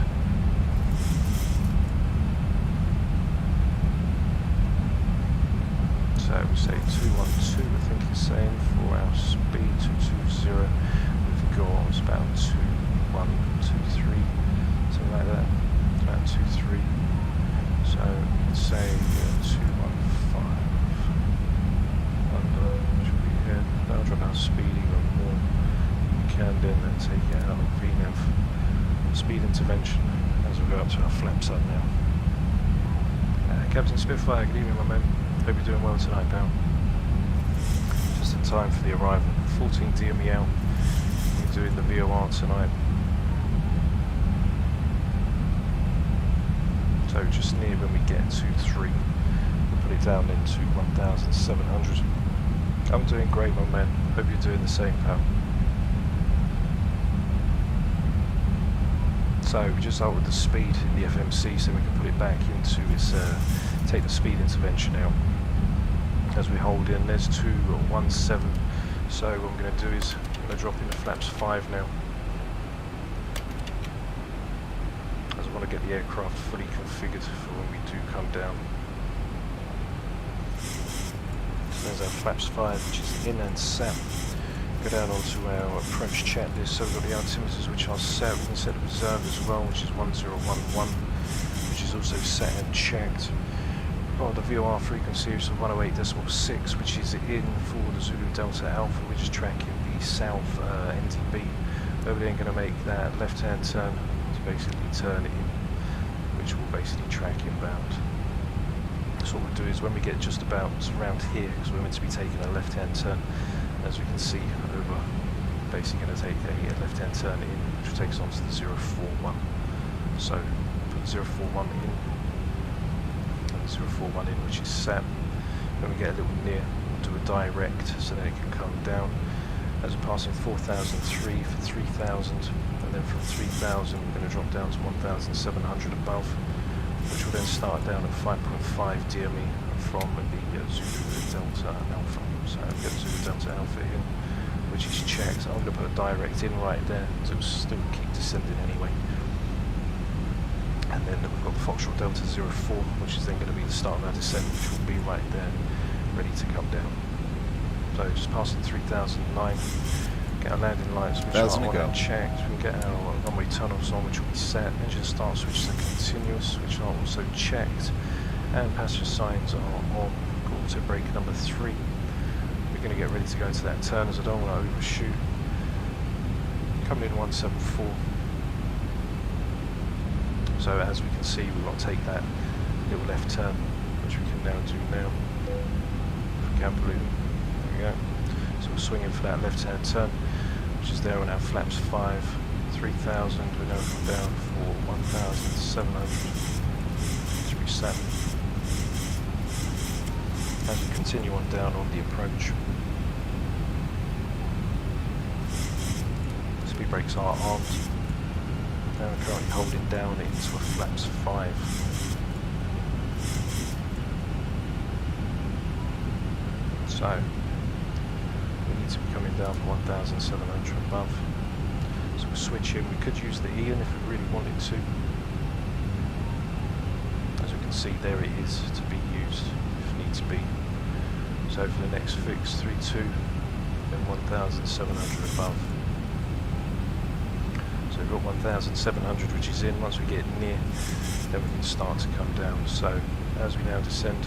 So we say 212, I think it's saying, for our speed, 220. Go on, it's about 2123, something like that. It's about 23. So let's say 215 under, should be here. That'll drop our speed even more. We can then take it out of VNAV speed intervention as we go up to our flaps up now. Captain Spitfire, good evening, my man. Hope you're doing well tonight, pal. Just in time for the arrival. 14 DME out. Doing the VOR tonight. So just near when we get to 3, we'll put it down into 1,700. I'm doing great, my man. Hope you're doing the same, pal. So we just start with the speed in the FMC so we can put it back into its, take the speed intervention out. As we hold in, there's 217. So what I'm going to do is I'm going to drop into flaps 5 now. As I want to get the aircraft fully configured for when we do come down. So there's our flaps 5, which is in and set. Go down onto our approach checklist. So we've got the altimeters which are set. We can set the reserve as well, which is 1011, which is also set and checked. Got the VOR frequency, which is 108.6, which is in for the Zulu Delta Alpha, which is tracking the south NTB. We're then going to make that left-hand turn to basically turn in, which will basically track inbound. So what we'll do is when we get just about around here, because we're meant to be taking a left-hand turn, as we can see over, basically going to take a left-hand turn in, which takes us on to the 041. So put 041 in, and 041 in, which is set. When we get a little near, we'll do a direct so that it can come down. As we're passing 4,003 for 3,000, and then from 3,000 we're going to drop down to 1,700 above, which will then start down at 5.5 DME from the Zulu Delta Alpha. So we get Zulu Delta Alpha in, which is checked. I'm going to put a direct in right there, so it'll still keep descending anyway. And then we've got the Foxtrot Delta 04, which is then going to be the start of our descent, which will be right there, ready to come down. So just passing 3009, get our landing lights, which are on and checked. We can get our runway tunnels on, which will be set. Engine start switches are continuous, which are also checked. And passenger signs are on. Auto brake number 3. We're going to get ready to go into that turn as I don't want to overshoot. Coming in 174. So as we can see, we've got to take that little left turn, which we can now do now. If we can balloon. There we go. So we're swinging for that left-hand turn, which is there on our flaps 5, 3,000. We're now come down for 1,700. Should be set. As we continue on down on the approach. Speed brakes are armed. Now we're currently holding down into a flaps 5. So we need to be coming down for 1,700 above. So we'll switch in. We could use the Ian if we really wanted to. As we can see, there it is to be used if needs be. So for the next fix, 32, then 1,700 above. So we've got 1,700, which is in. Once we get near, then we can start to come down. So as we now descend,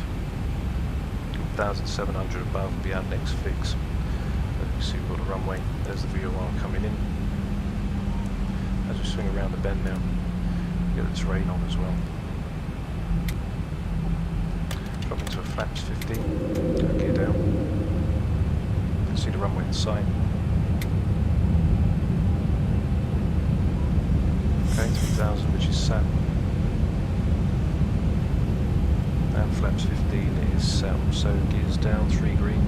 1,700 above will be our next fix. As you can see, we've got the runway. There's the VOR coming in. As we swing around the bend now, we get the terrain on as well. Drop into a flaps 15, gear down. You can see the runway in sight. Okay, 3,000, which is set. And flaps 15 is set, so gears down, 3 green.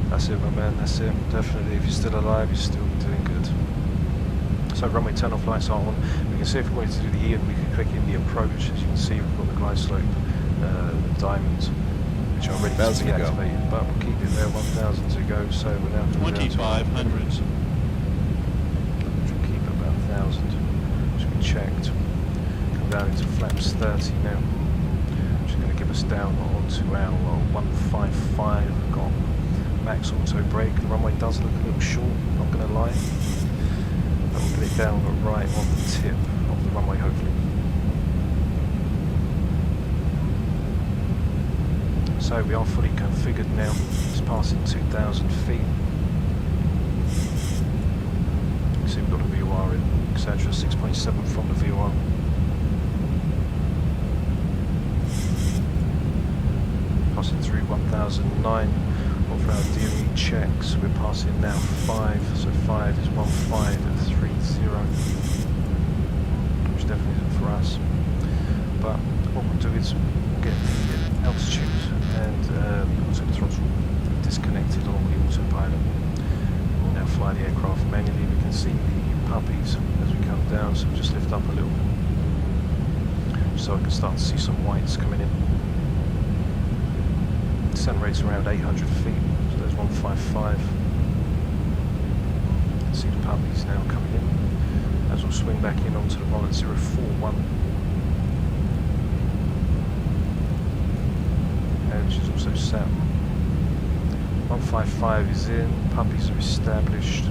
That's it, my man, that's it. Definitely, if you're still alive, you're still doing good. So runway turn-off lights are on. We can see if we wanted to do the Ian, we can click in the approach. As you can see, we've got the glide slope diamonds, which are ready to be activated. But we'll keep it there, 1,000 to go. So we're now coming down to 2,500. Which will keep it about 1,000, which we checked. Come down into flaps 30 now, which is going to give us down onto our 155. We've got max auto brake. The runway does look a little short, not going to lie. But we'll get it down right on the tip of the runway, hopefully. So we are fully configured now. It's passing 2,000 feet. You can see we've got a VOR in, etc. 6.7 from the VOR. Passing through 1,009. For our DME checks, we're passing now 5, so 5 is 15 at 30, which definitely isn't for us. But what we'll do is we'll get the altitude and the auto throttle disconnected along the autopilot. We'll now fly the aircraft manually. We can see the puppies as we come down, so we'll just lift up a little so I can start to see some whites coming in. Descent rate's around 800 feet, so there's 155. See the puppies now coming in as we'll swing back in onto the roll at 041, which is also set. 155 is in, puppies are established,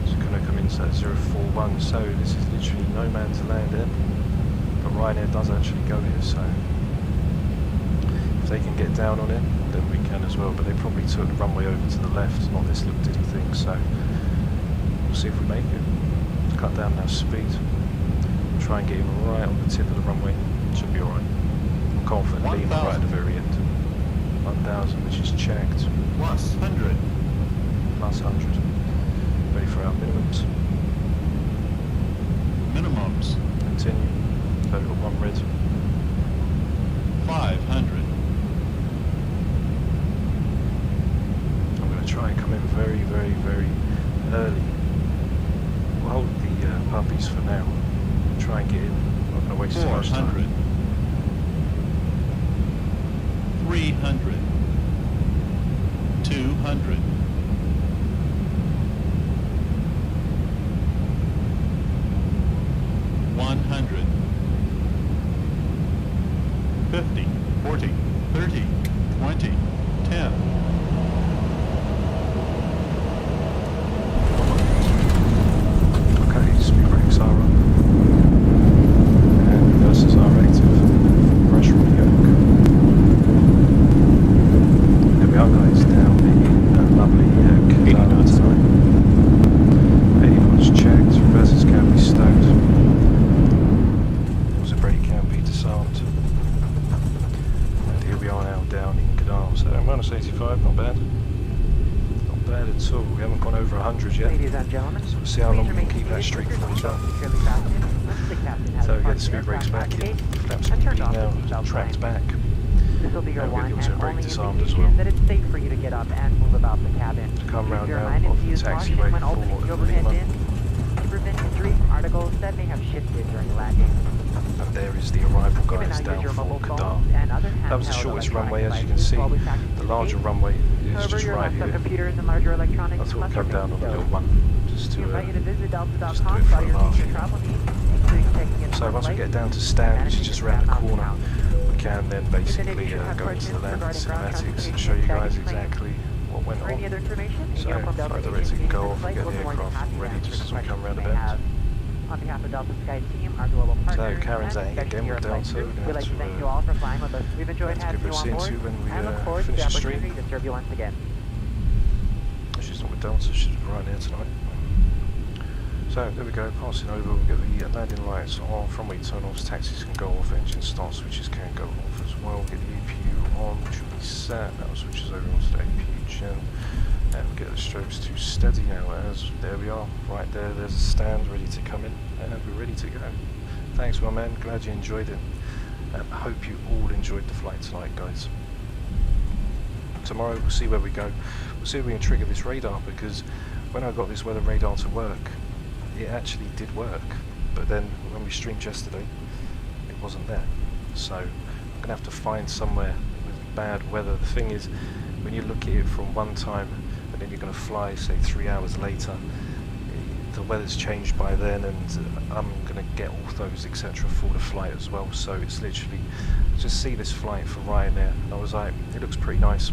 so going to come into that 041. So this is literally no man's land here, but Ryanair does actually go here, so if they can get down on it, then we can as well. But they probably took the runway over to the left, not this little ditty thing, so we'll see if we make it. Cut down our speed, try and get him right on the tip of the runway, should be alright. I'm confident leaving right at the very end. 1000, which is checked. Plus 100. Plus 100. Ready for our minimums. Minimums. Continue. Total 1 red. 500. I'm going to try and come in very, very, very early. We'll hold the puppies for now. Try and get in. I'm not going to waste too much time. 400. 300. 200. 100. 50. 40. 30. 20. 10. Okay, speed brakes are on. And reverses are active. Pressure on the yoke. There we are, guys, down in that lovely Kildare tonight. 80 knots checked, reverses can be stowed. Also brake can be disarmed. And here we are now down in Kildare. So minus 85, not bad. Not bad at all. We haven't gone over 100 yet. Ladies and gentlemen, So we'll see how long we can keep that streak for as well. So we get the speed brakes back in, flaps will be now tracked back. This will be your And we'll one get the auto and brake only disarmed as indication well. that it's safe for you to get up and move about the cabin. To come round Keep your now mind off and the use caution taxiway when opening the overhead for Lima. bin to prevent injury from articles that may have shifted during landing. And there is the arrival, You may guys, now down use your for mobile Kildare. phones and other That was the handheld shortest electronic runway, as you can devices see. while we practice The the larger speed. runway is However, just your right laptop here. computers and larger electronics I thought must come remain down on a stowed. little one, just We to invite you to visit just do delta.com it for for all a your laugh. future travel needs, including checking in So for once we flight, get down to Stand, which is just around the managing corner, ground we can then basically If you have go into the questions landing regarding ground cinematics and transportation show you and guys baggage claims, exactly what went For any on. other information, So, Neil from Delta flight director Agency can go and off and flight get will the be more than aircraft happy to ready answer just as we questions come round you the may bend. have. On behalf of Delta Sky team, our global partners, Karen's and at it again especially with your flight Delta. crew, We're going we'd to like to have thank to you all for flying with us. We've enjoyed have to having give you her a on board, scene to when we and look forward to finish the the stream. opportunity to serve you once again. She's not with Delta, she's with Ryanair tonight. So there we go, passing over, we'll get the landing lights on, runway turn-offs, taxis can go off, engine start switches can go off as well, get the APU on, which will be set, now switches over onto the APU gen, and we'll get the strobes to steady now, as there we are, right there, there's a stand ready to come in, and we're ready to go. Thanks my man, glad you enjoyed it, and I hope you all enjoyed the flight tonight, guys. Tomorrow we'll see where we go, we'll see if we can trigger this radar, because when I got this weather radar to work, it actually did work, but then when we streamed yesterday, it wasn't there. So I'm going to have to find somewhere with bad weather. The thing is, when you look at it from one time and then you're going to fly, say 3 hours later, the weather's changed by then, and I'm going to get orthos, etc. for the flight as well. So it's literally, just see this flight for Ryanair, and I was like, it looks pretty nice.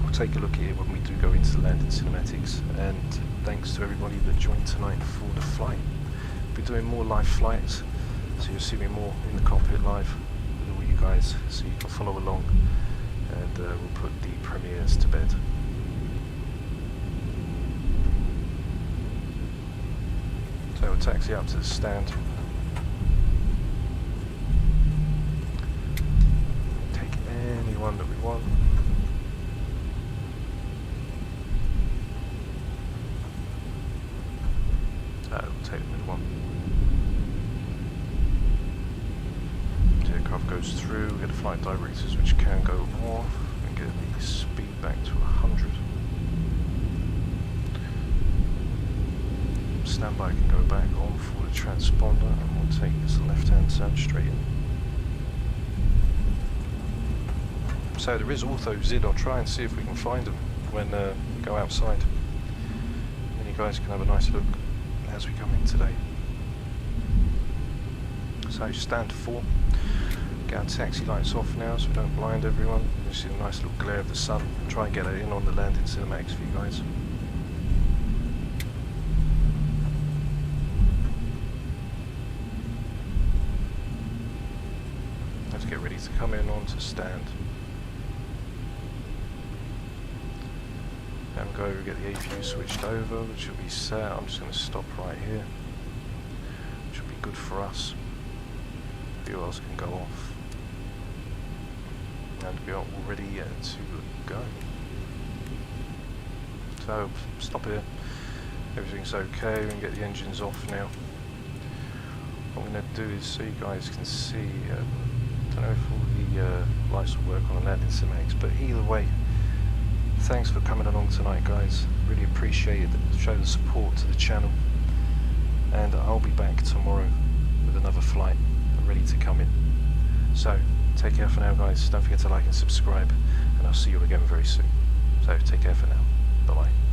We'll take a look at it when we do go into the landing cinematics, and thanks to everybody that joined tonight for the flight. We'll be doing more live flights, so you'll see me more in the cockpit live with all you guys, so you can follow along, and we'll put the premieres to bed. So we'll taxi up to the stand. Take anyone that we want. We'll take the middle one. goes through, we get the flight directors which can go off, and get the speed back to 100. Standby can go back on for the transponder, and we'll take this left-hand turn straight in. So there is Ortho4xp. I'll try and see if we can find them when we go outside. And then you guys can have a nice look as we come in today. So stand 4. Get our taxi lights off now so we don't blind everyone. You see the nice little glare of the sun. Try and get it in on the landing cinematics for you guys. Let's get ready to come in onto stand. And go get the APU switched over, which will be set. I'm just going to stop right here, which will be good for us. Fuels can go off, and we are all ready to go. So stop here. Everything's okay. We can get the engines off now. What I'm going to do is so you guys can see. I don't know if all the lights will work on the landing cinematics, but either way. Thanks for coming along tonight, guys. Really appreciate it. Show the support to the channel. And I'll be back tomorrow with another flight ready to come in. So, take care for now, guys. Don't forget to like and subscribe. And I'll see you again very soon. So, take care for now. Bye-bye.